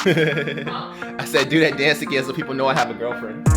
I said do that dance again so people know I have a girlfriend.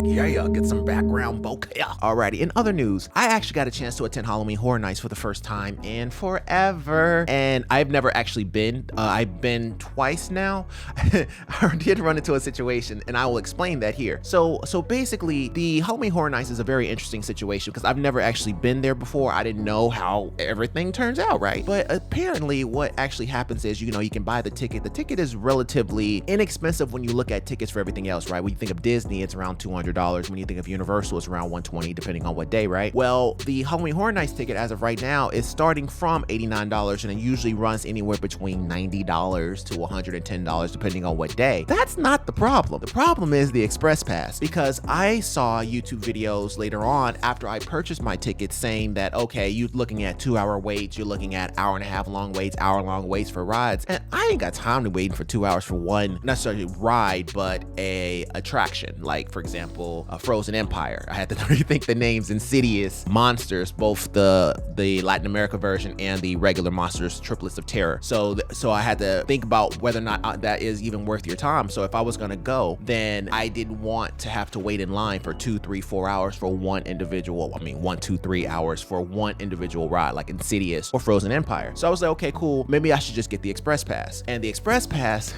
Yeah, get some background bokeh. Alrighty, in other news, I actually got a chance to attend Halloween Horror Nights for the first time in forever. And I've never actually been. I've been twice now. I did run into a situation, and I will explain that here. So basically, the Halloween Horror Nights is a very interesting situation because I've never actually been there before. I didn't know how everything turns out, right? But apparently, what actually happens is, you can buy the ticket. The ticket is relatively inexpensive when you look at tickets for everything else, right? When you think of Disney, it's around $200. When you think of Universal, it's around $120, depending on what day, right? Well, the Halloween Horror Nights ticket as of right now is starting from $89, and it usually runs anywhere between $90 to $110, depending on what day. That's not the problem. The problem is the Express Pass, because I saw YouTube videos later on after I purchased my ticket saying that, okay, you're looking at 2-hour waits, you're looking at hour-and-a-half long waits, hour-long waits for rides, and I ain't got time to wait for 2 hours for one, not necessarily ride, but a attraction. Like, for example, a Frozen Empire. I had to rethink the names. Insidious, Monsters, both the Latin America version and the regular Monsters Triplets of Terror. So I had to think about whether or not that is even worth your time. So if I was gonna go, then I didn't want to have to wait in line for 2, 3, 4 hours for one individual. 1, 2, 3 hours for one individual ride, like Insidious or Frozen Empire. So I was like, okay, cool. Maybe I should just get the Express Pass. And the Express Pass,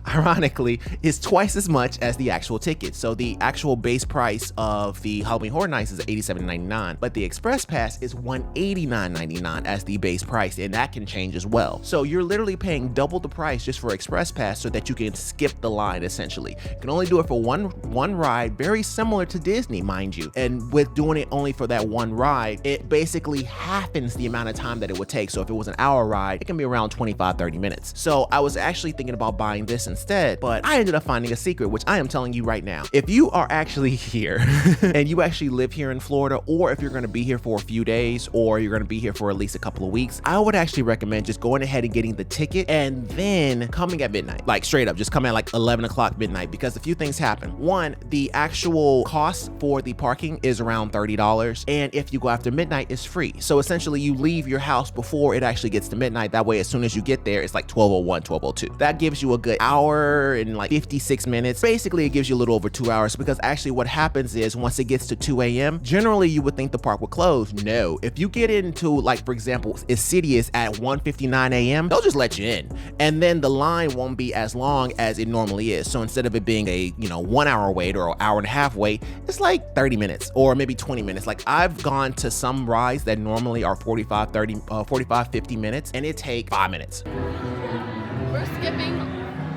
ironically, is twice as much as the actual ticket. So the actual base price of the Halloween Horror Nights is $87.99, but the Express Pass is $189.99 as the base price, and that can change as well. So you're literally paying double the price just for Express Pass so that you can skip the line, essentially. You can only do it for one ride, very similar to Disney, mind you. And with doing it only for that one ride, it basically halvens the amount of time that it would take. So if it was an hour ride, it can be around 25-30 minutes. So I was actually thinking about buying this instead, but I ended up finding a secret, which I am telling you right now. If you are actually here and you actually live here in Florida, or if you're going to be here for a few days, or you're going to be here for at least a couple of weeks, I would actually recommend just going ahead and getting the ticket and then coming at midnight, like straight up, just come at like 11 o'clock midnight, because a few things happen. One, the actual cost for the parking is around $30, and if you go after midnight, it's free. So essentially you leave your house before it actually gets to midnight. That way, as soon as you get there, it's like 12:01, 12:02. That gives you a good hour and like 56 minutes. Basically, it gives you a little over 2 hours, because actually what happens is once it gets to 2 a.m., generally you would think the park would close. No, if you get into, like, for example, Insidious at 1:59 a.m., they'll just let you in, and then the line won't be as long as it normally is. So instead of it being a 1 hour wait or an hour and a half wait, it's like 30 minutes or maybe 20 minutes. Like, I've gone to some rides that normally are 45 50 minutes, and it takes 5 minutes. We're skipping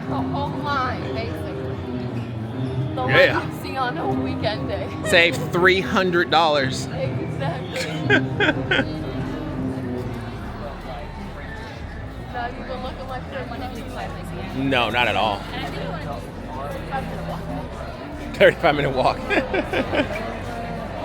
the whole line, basically. The one you see on a weekend day. Save $300. Exactly. Now you've been looking like 30 No, not at all. 35-minute walk.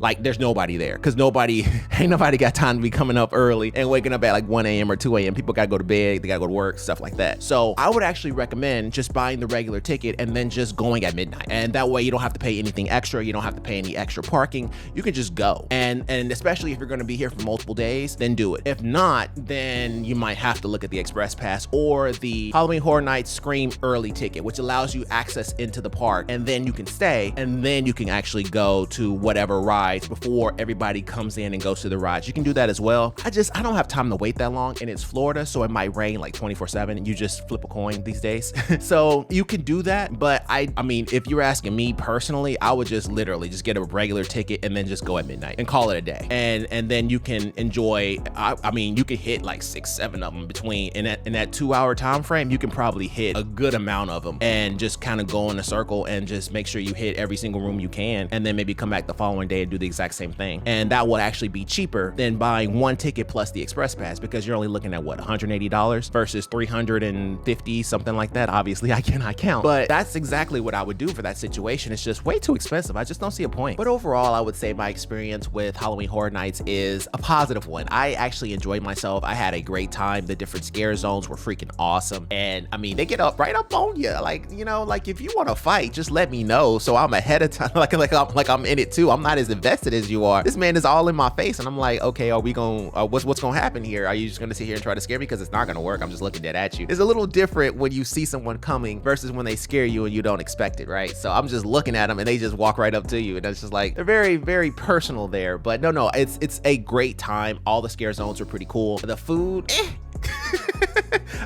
Like, there's nobody there, because ain't nobody got time to be coming up early and waking up at like 1 a.m. or 2 a.m. People gotta go to bed, they gotta go to work, stuff like that. So I would actually recommend just buying the regular ticket and then just going at midnight. And that way you don't have to pay anything extra. You don't have to pay any extra parking. You can just go. And especially if you're gonna be here for multiple days, then do it. If not, then you might have to look at the Express Pass or the Halloween Horror Nights Scream Early ticket, which allows you access into the park, and then you can stay, and then you can actually go to whatever ride before everybody comes in and goes to the rides. You can do that as well. I don't have time to wait that long, and it's Florida, so it might rain like 24/7, and you just flip a coin these days. So you can do that, but I mean, if you're asking me personally, I would just literally just get a regular ticket and then just go at midnight and call it a day. And then you can enjoy, I mean, you can hit like 6, 7 of them between, in that 2 hour time frame, you can probably hit a good amount of them and just kind of go in a circle and just make sure you hit every single room you can, and then maybe come back the following day and do the exact same thing. And that will actually be cheaper than buying one ticket plus the Express Pass, because you're only looking at what, $180 versus $350, something like that. Obviously I cannot count, but that's exactly what I would do for that situation. It's just way too expensive. I just don't see a point. But overall, I would say my experience with Halloween Horror Nights is a positive one. I actually enjoyed myself. I had a great time. The different scare zones were freaking awesome. And I mean, they get right up on you. Like, like if you want to fight, just let me know, so I'm ahead of time. like I'm in it too. I'm not as invested invested as you are. This man is all in my face, and I'm like, okay, are we going? What's going to happen here? Are you just going to sit here and try to scare me? Because it's not going to work. I'm just looking dead at you. It's a little different when you see someone coming versus when they scare you and you don't expect it, right? So I'm just looking at them, and they just walk right up to you, and it's just like they're very, very personal there. But no, it's a great time. All the scare zones were pretty cool. The food,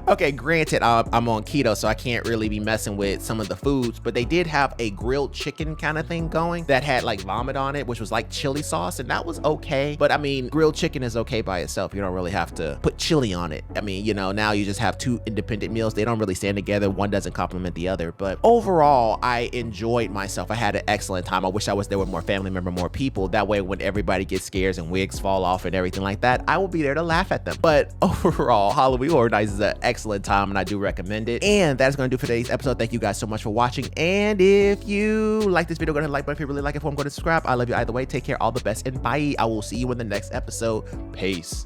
okay, granted, I'm on keto, so I can't really be messing with some of the foods, but they did have a grilled chicken kind of thing going that had like vomit on it, which was like chili sauce, and that was okay. But I mean, grilled chicken is okay by itself. You don't really have to put chili on it. I mean, you know, now you just have two independent meals. They don't really stand together. One doesn't complement the other. But overall, I enjoyed myself. I had an excellent time. I wish I was there with more family member, more people. That way, when everybody gets scares and wigs fall off and everything like that, I will be there to laugh at them. But overall, Halloween Horror Nights is an excellent time, and I do recommend it. And that's going to do for today's episode. Thank you guys so much for watching. And if you like this video, go ahead and like button. If you really like it, go and subscribe. I love you either way. Take care. All the best, and bye. I will see you in the next episode. Peace.